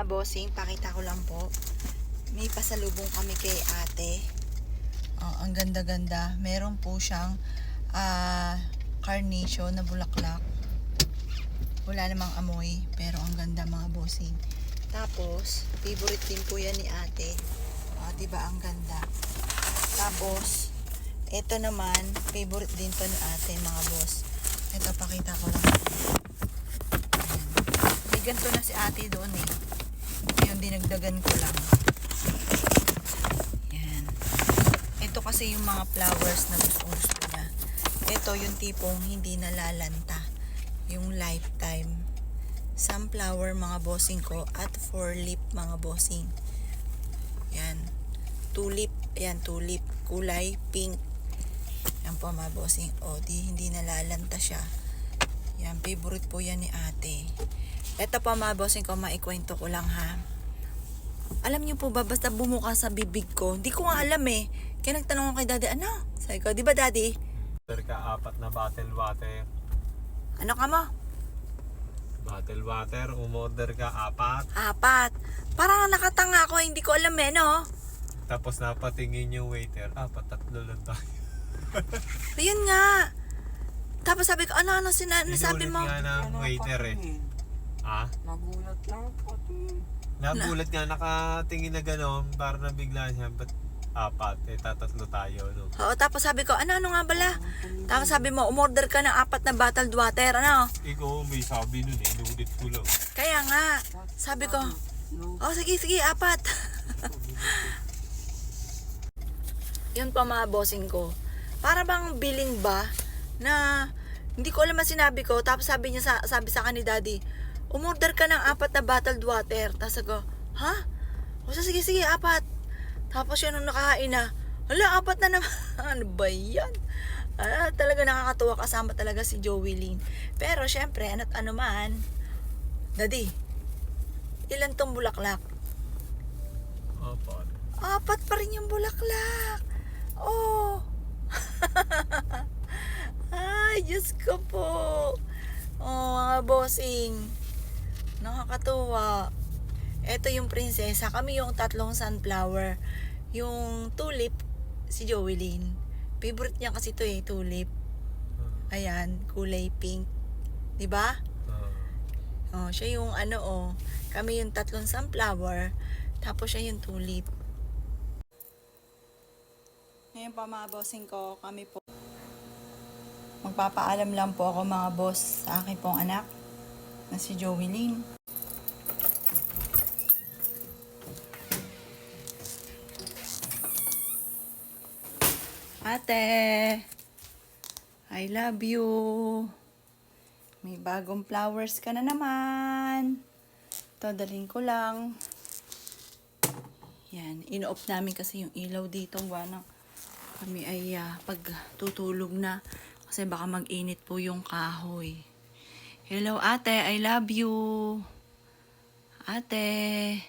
mga bossing, pakita ko lang po. May pasalubong kami kay ate. Oh, ang ganda-ganda. Meron po siyang carnation na bulaklak. Wala namang amoy, pero ang ganda mga bossing. Tapos, favorite din po yan ni ate. Oh, diba ang ganda. Tapos, ito naman, favorite din to ni ate mga boss. Ito, pakita ko lang. Ayan. May ganito na si ate doon eh. Yung dinagdagan ko lang. Yan. Ito kasi yung mga flowers na gusto niya. Ito yung tipong hindi nalalanta. Yung lifetime. Sunflower mga bossing ko at 4-leaf mga bossing. Yan. Tulip. Yan, tulip. Kulay pink. Yan po mga bossing. O, hindi nalalanta siya. Yan, favorite po yan ni ate. Ito po mga bossing ko, maikwento ko lang ha. Alam niyo po ba, basta bumuka sa bibig ko, hindi ko nga alam eh. Kaya nagtanong ako kay daddy, ano? Sabi ko, di ba daddy? Order ka 4 na bottle water. Ano ka mo? Bottle water, umorder ka 4. 4. Parang nakatanga ako, hindi ko alam eh, no? Tapos napatingin yung waiter, 3 lang tayo. Ayun nga. Tapos sabi ko, ano nasabi mo? Inulit nga ng waiter eh. Ha? Nagulat lang pati. Nagulat nga, nakatingin na gano'n, para nabigla siya, ba't 4? Eh, tatatlo tayo, no? Oo, tapos sabi ko, ano nga bala? Tapos sabi mo, umorder ka ng 4 na bottled water, ano? Ikaw, may sabi nun eh, inulit ko lang. Kaya nga, sabi ko, oh sige, 4. Yun pa mga bossing ko. Para bang billing ba na hindi ko alam ang sinabi ko. Tapos sabi sa akin ni daddy, umorder ka ng 4 na bottled water. Tapos ako, ha? O sige, 4. Tapos yun nung nakahain na, hala, 4 na naman. Ano ba yan? Talaga nakakatuwa, kasama talaga si Joey Lynn. Pero syempre, ano't ano man, daddy, ilan tong bulaklak? 4. 4 pa rin yung bulaklak. Oh. Ay, Diyos ko po. Oh, mga bossing. Nakakatuwa. Ito yung prinsesa. Kami yung 3 sunflower. Yung tulip, si Joey Lynn. Favorite niya kasi ito eh, tulip. Ayan, kulay pink. Diba? Oh, siya yung ano oh. Kami yung 3 sunflower. Tapos siya yung tulip. Ngayon pa mga bossing ko, kami po. Magpapaalam lang po ako mga boss sa aking pong anak na si Joey Lynn. Ate, I love you. May bagong flowers ka na naman. Ito, dalhin ko lang. Yan, ino-off namin kasi yung ilaw dito. Kami ay pag tutulog na kasi baka mag-init po yung kahoy. Hello ate, I love you. Ate,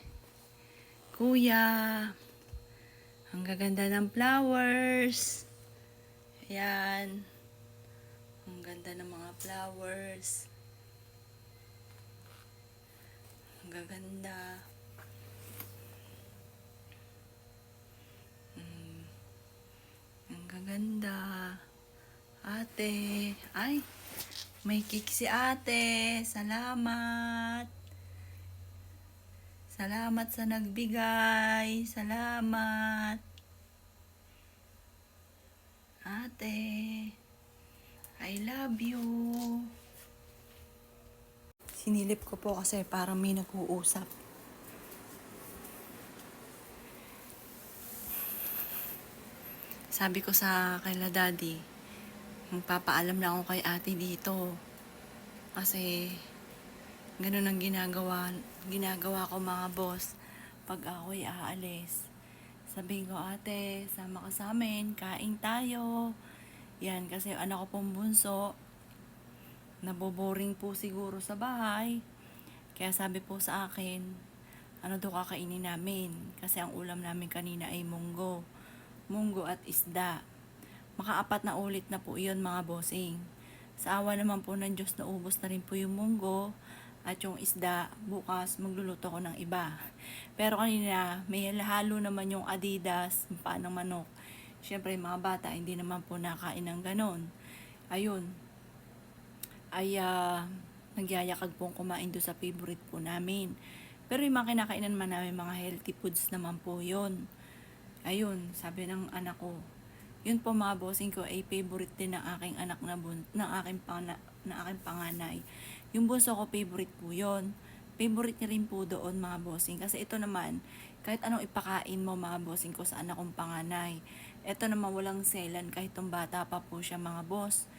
kuya, ang gaganda ng flowers. Ayan, ang ganda ng mga flowers. Ang gaganda. Ang gaganda. Ate. Ay, may cake si ate. Salamat. Salamat sa nagbigay. Salamat. Ate. I love you. Sinilip ko po kasi parang may nag-uusap. Sabi ko sa kaila daddy, magpapaalam na ako kay ate dito. Kasi, ganun ang ginagawa ko mga boss pag ako'y aalis. Sabihin ko, ate, sama ka sa amin, kain tayo. Yan, kasi anak ko pong bunso, naboboring po siguro sa bahay. Kaya sabi po sa akin, ano daw kakainin namin? Kasi ang ulam namin kanina ay munggo at isda. Maka-4 na ulit na po iyon mga bossing. Sa awa naman po ng Diyos, naubos na rin po yung munggo At yung isda, bukas magluluto ko ng iba. Pero kanina, may halo naman yung Adidas, panang manok. Siyempre, mga bata, hindi naman po nakain ng ganon. Ayun, ay nagyayakag pong kumain doon sa favorite po namin. Pero yung mga kinakainan naman namin, mga healthy foods naman po yun. Ayun, sabi ng anak ko, yun po mga bossing ko ay favorite din ng aking anak ng aking panganay. Yung bunso ko favorite po yun. Favorite niya rin po doon mga bossing. Kasi ito naman, kahit anong ipakain mo mga bossing ko sa anak kong panganay. Ito naman walang selan kahit tong bata pa po siya mga boss.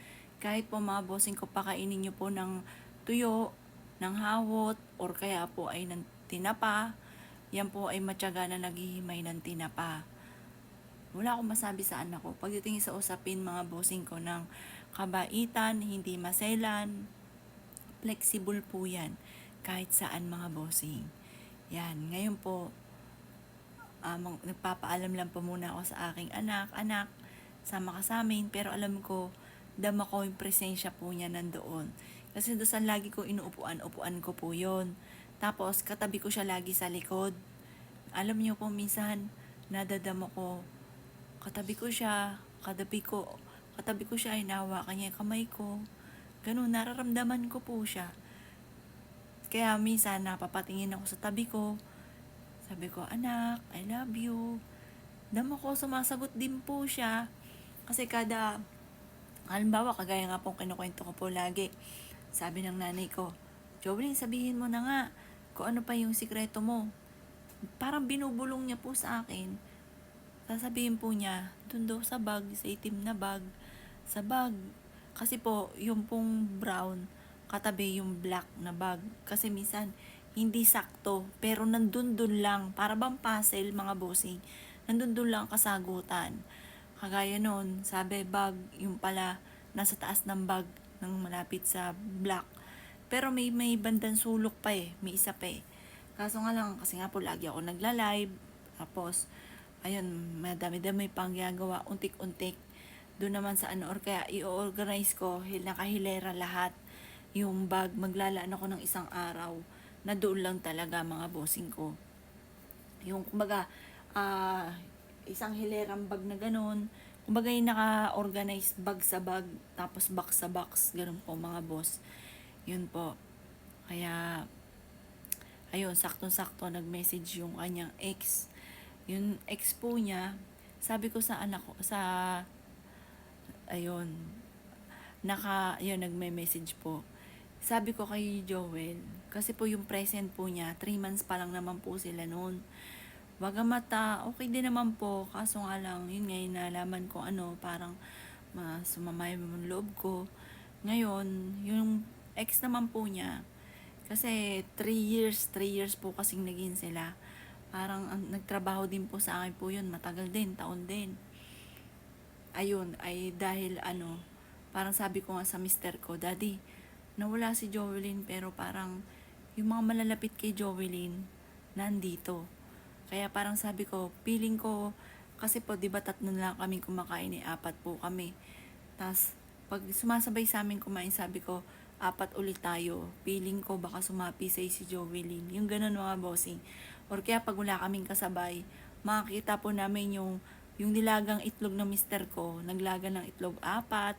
Kahit po mga bossing ko pakainin nyo po ng tuyo, ng hawot, or kaya po ay ng tinapa. Yan po ay matyaga na naghihimay ng tinapa. Wala akong masabi sa anak ko. Pagdating sa usapin mga bossing ko ng kabaitan, hindi maselan, flexible po yan. Kahit saan mga bossing. Yan, ngayon po, nagpapaalam lang po muna ako sa aking anak, sama ka sa amin, pero alam ko, dama ko yung presensya po niya nandoon. Kasi doon sa lagi ko upuan ko po yon. Tapos, katabi ko siya lagi sa likod. Alam niyo po, minsan, nadadama ko, katabi ko siya, ay nahawakan niya yung kamay ko. Ganun, nararamdaman ko po siya. Kaya minsan, napapatingin ako sa tabi ko. Sabi ko, anak, I love you. Dama ko, sumasagot din po siya. Kasi halimbawa, kagaya nga pong kinukwento ko po lagi. Sabi ng nanay ko, Jovelyn, sabihin mo na nga kung ano pa yung sikreto mo. Parang binubulong niya po sa akin. Sasabihin po niya, dun daw sa bag, sa itim na bag, sa bag. Kasi po, yung pong brown, katabi yung black na bag. Kasi minsan, hindi sakto, pero nandun lang, para bang puzzle mga bossing, nandun lang kasagutan. Kagaya nun, sabi bag, yung pala, nasa taas ng bag, ng malapit sa black. Pero may bandang sulok pa may isa pa Kaso nga lang, kasi nga po lagi ako nagla-live, tapos, ayun, madami-dami pang ginagawa, untik-untik. Doon naman sa or kaya i-organize ko, nakahilera lahat, yung bag, maglalaan ako ng isang araw, na doon lang talaga mga bossing ko. Yung kumbaga, isang hilerang bag na ganun, kumbaga yung naka-organize bag sa bag, tapos box sa box, ganun po mga boss. Yun po. Kaya, ayun, saktong-sakto nag-message yung kanyang ex. Yung ex po niya, sabi ko sa anak ko, ayun, nagme-message po. Sabi ko kay Joel, kasi po yung present po niya, 3 months pa lang naman po sila noon. Bagamat okay din naman po, kaso nga lang, yun ngayon nalaman ko parang sumamay yung loob ko. Ngayon, yung ex naman po niya, kasi 3 years po kasing naging sila. Parang nagtrabaho din po sa akin po yun, matagal din, taon din. Ayun, ay dahil parang sabi ko nga sa mister ko, Daddy, nawala si Jovelyn pero parang yung mga malalapit kay Jovelyn nandito. Kaya parang sabi ko, feeling ko, kasi po diba 3 lang kaming kumakain 4 po kami. Tapos pag sumasabay sa amin kumain, sabi ko, 4 ulit tayo. Feeling ko baka sumapisay si Jovelyn. Yung ganun mga bossing. Or kaya pag wala kaming kasabay, makikita po namin yung nilagang itlog ng mister ko, naglaga ng itlog 4,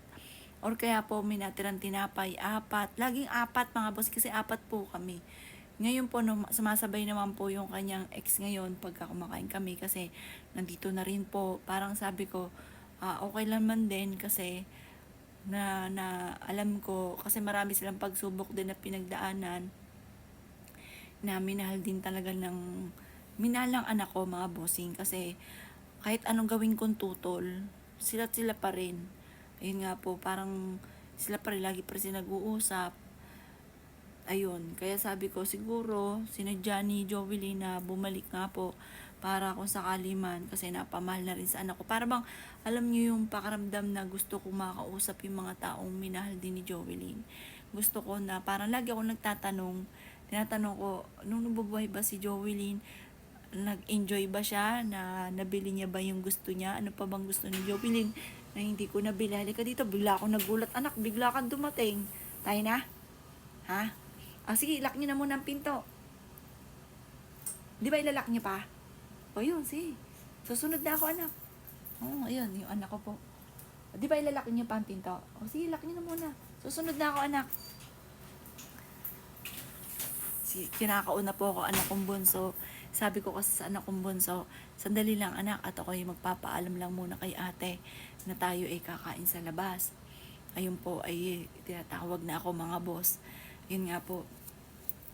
or kaya po may natirang tinapay 4, laging 4 mga boss, kasi 4 po kami. Ngayon po, sumasabay naman po yung kanyang ex ngayon pagka kumakain kami, kasi nandito na rin po. Parang sabi ko, okay lang man din, kasi na alam ko, kasi marami silang pagsubok din na pinagdaanan, na minahal din talaga minalang anak ko mga bossing, kasi kahit anong gawin kong tutol, sila pa rin. Ayun nga po, parang sila pa rin, lagi pa rin nag-uusap. Ayun, kaya sabi ko, siguro, sinadya ni Jovelyn na bumalik nga po, para kung sakali man, kasi napamahal na rin sa anak ko. Para bang, alam niyo yung pakaramdam na gusto ko makausap yung mga taong minahal din ni Jovelyn. Gusto ko na, parang lagi ako tinatanong ko, nung nabubuhay ba si Jovelyn, nag-enjoy ba siya, na nabili niya ba yung gusto niya, ano pa bang gusto ni Jovelyn na hindi ko nabili. Halika dito, bigla ako nagulat, anak, bigla kang dumating, tayo na, ha? Sige, lock nyo na muna ang pinto. Di ba ilalak nyo pa? O yun, sige. Susunod na ako, anak. Oo, ayun, yung anak ko po. Di ba ilalak nyo pa ang pinto? O sige, lock nyo na muna. Susunod na ako, anak. Kinakauna po ako, anak kong bunso. Sabi ko kasi sa anak kong bunso, sandali lang anak, at ako ay magpapaalam lang muna kay ate na tayo ay kakain sa labas. Ayun po ay tinatawag na ako mga boss. Yun nga po,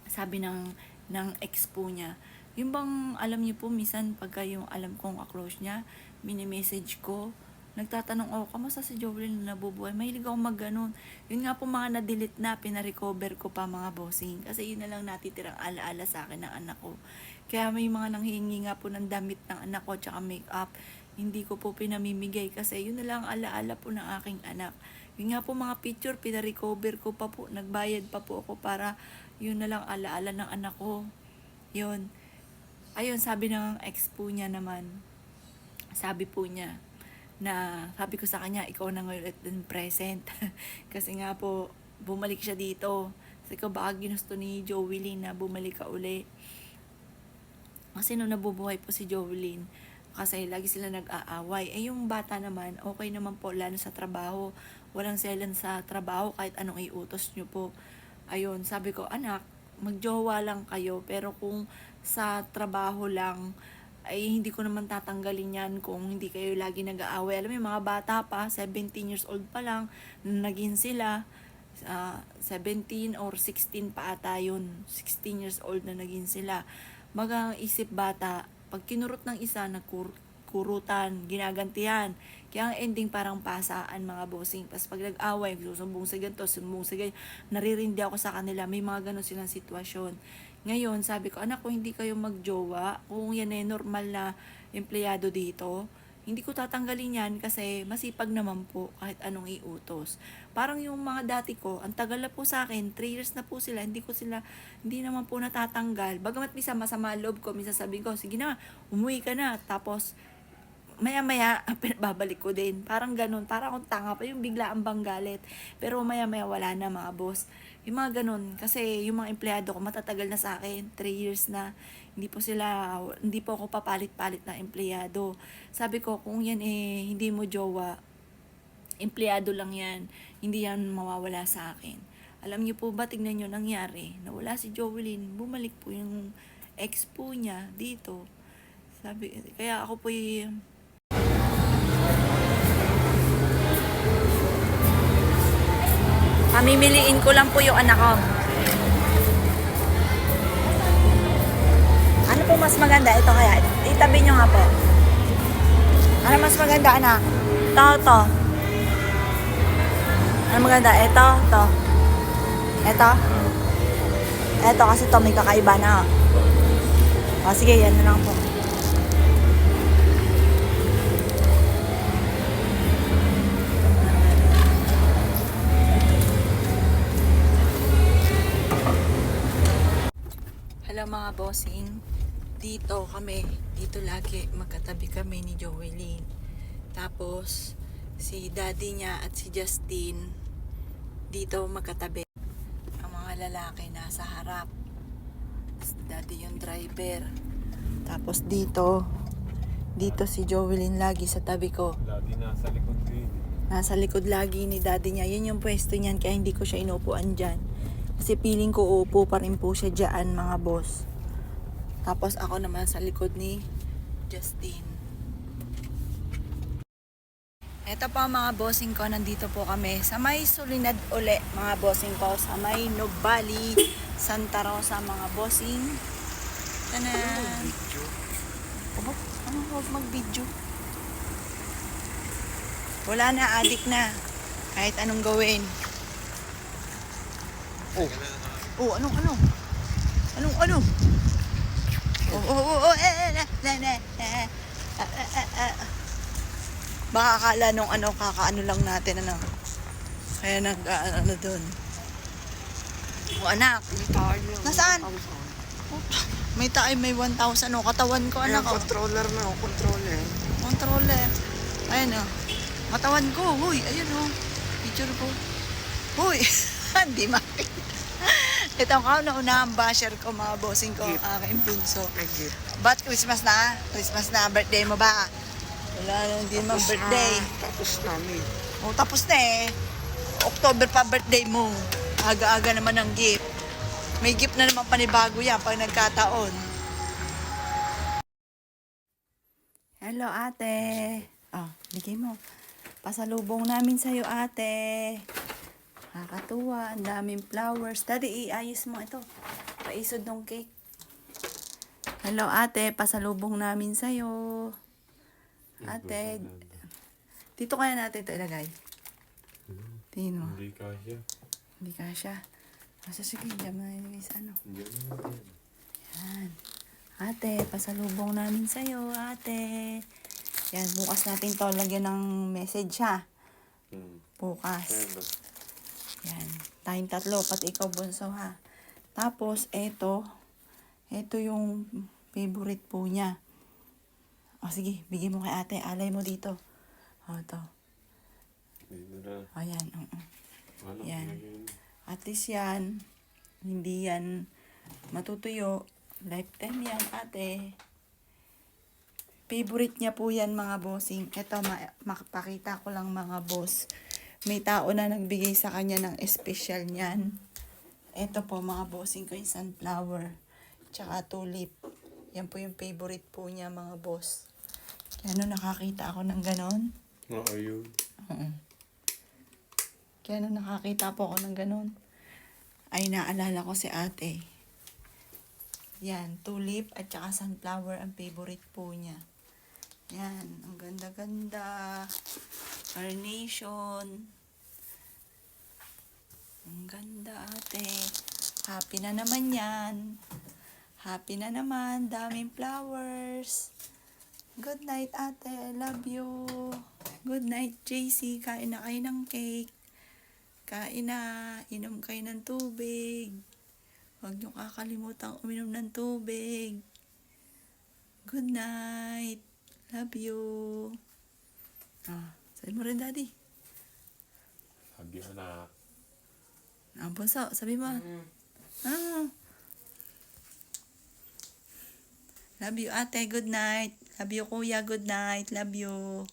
sabi ng ex po niya, yung bang alam niyo po, minsan pagka yung alam kong close niya, mini-message ko, nagtatanong ako, kamusta si Jovelyn na nabubuhay? Mahilig ako mag-ganon. Yun nga po mga na-delete na, pinarecover ko pa mga bossing. Kasi yun na lang natitirang alaala sa akin ng anak ko. Kaya may mga nanghihingi nga po ng damit ng anak ko, tsaka make-up. Hindi ko po pinamimigay kasi yun na lang alaala po ng aking anak. Yun nga po mga picture, pinarecover ko pa po. Nagbayad pa po ako para yun na lang alaala ng anak ko. Yun. Ayun, sabi ng ex po niya naman, sabi po niya, na sabi ko sa kanya, ikaw na ngayon at present. Kasi nga po, bumalik siya dito. Kasi ko baka ginusto ni Jovelyn na bumalik ka uli. Kasi nung nabubuhay po si Jovelyn, kasi lagi sila nag-aaway. Yung bata naman, okay naman po, lalo sa trabaho. Walang selan sa trabaho kahit anong iutos nyo po. Ayun, sabi ko, anak, magjowa lang kayo. Pero kung sa trabaho lang, ay hindi ko naman tatanggalin yan kung hindi kayo lagi nag-aaway. Alam mo, yung mga bata pa, 17 years old pa lang, naging sila, 17 or 16 pa ata yun. 16 years old na naging sila. Magang isip bata, pag kinurot ng isa, nagkurutan, ginagantihan. Kaya ang ending parang pasaan mga bossing. Pas pag nag-away, susumbong sa ganito, sumbong sa ganito, naririndi ako sa kanila. May mga ganun silang sitwasyon. Ngayon, sabi ko, anak, kung hindi kayo magjowa, kung yan ay normal na empleyado dito, hindi ko tatanggalin yan kasi masipag naman po kahit anong iutos. Parang yung mga dati ko, ang tagal na po sa akin, 3 years na po sila, hindi naman po natatanggal. Bagamat misa masama loob ko, misa sabi ko, sige na, umuwi ka na. Tapos, maya-maya, babalik ko din. Parang ganun, parang akong tanga pa, yung bigla ang banggalit. Pero maya-maya wala na mga boss. Yung mga ganun, kasi yung mga empleyado ko matatagal na sa akin, 3 years na, hindi po ako papalit-palit na empleyado. Sabi ko, kung yan hindi mo jowa, empleyado lang yan, hindi yan mawawala sa akin. Alam niyo po ba, tignan nyo nangyari, nawala si Jovelyn, bumalik po yung ex po niya dito. Kaya ako po pamimiliin ko lang po yung anak ko. Ano po mas maganda? Ito kaya. Itabi nyo nga po. Ano mas maganda, anak? Ito. Ano maganda? Ito. Ito kasi ito may kakaiba na. Sige, yan na lang po. Hello mga bossing, dito lagi magkatabi kami ni Jovelyn. Tapos si daddy niya at si Justin dito magkatabi. Ang mga lalaki nasa harap, si daddy yung driver. Tapos dito si Jovelyn lagi sa tabi ko. Lagi nasa likod din. Nasa likod lagi ni daddy niya. Yun yung pwesto niyan, kaya hindi ko siya inuupuan dyan. Kasi feeling ko uupo pa rin po siya dyan mga boss. Tapos ako naman sa likod ni Justin. Ito po mga bossing ko, nandito po kami sa may Solinad uli mga bossing ko. Sa may Nubali, Santa Rosa mga bossing. Tanan! Ano huwag mag-video? Wala na, addict na. Kahit anong gawin. Anong? Baka akala nung kakaano lang natin, Kaya doon. Anak. Nasaan? May tayo, may 1,000, katawan ko, anak. Controller na, controller. Controller. Ayan, katawan ko, huy, ayun, picture ko. Huy, hindi makita. Ito ang kauna-una ang basher ko, mga bossing ko, ang aking bunso. Nag-gift. But Christmas na? Christmas na, birthday mo ba? Wala na, hindi naman birthday. Tapos namin. O, tapos na eh. October pa birthday mo. Aga-aga naman ang gift. May gift na naman panibago yan pag nagkataon. Hello, ate. Oh, bigay mo. Pasalubong namin sa'yo, ate. Nakakatuwa. Ang daming flowers. Daddy, iayos mo ito. Paisod ng cake. Hello, ate. Pasalubong namin sa'yo. Ate. Dito kaya natin ito ilagay. Tingin mo. Hindi kasya. Hindi kasya. Asa sige, diyan mo na ilagay sa ano. Yan. Ate, pasalubong namin sa'yo, ate. Yan, bukas natin to lagyan ng message ha. Bukas. Yan. Tayong tatlo, pati ikaw bunso ha. Tapos, ito yung favorite po niya. O sige, bigyan mo kay ate. Alay mo dito. O, ito. O, yan. Yan. At least yan, hindi yan matutuyo. Lifetime yan, ate. Favorite niya po yan, mga bossing. Ito, makapakita ko lang, mga boss. May tao na nagbigay sa kanya ng special niyan. Ito po, mga bossing ko, yung sunflower. Tsaka tulip. Yan po yung favorite po niya, mga boss. Kaya nung nakakita ako ng ganon. Oo, yun. Kaya nung nakakita po ako ng ganon, ay naalala ko si ate. Yan, tulip at saka sunflower ang favorite po niya. Yan, ang ganda-ganda. Carnation. Ang ganda, ate. Happy na naman yan. Happy na naman. Daming flowers. Good night, ate. I love you. Good night, JC. Kain na kayo ng cake. Kain na. Inom kayo ng tubig. Huwag niyo kakalimutan uminom ng tubig. Good night. Love you. Sabi mo rin, daddy. Sabi anak. Bunso, sabi mo. Love you, ate. Good night. Love you, kuya. Good night. Love you.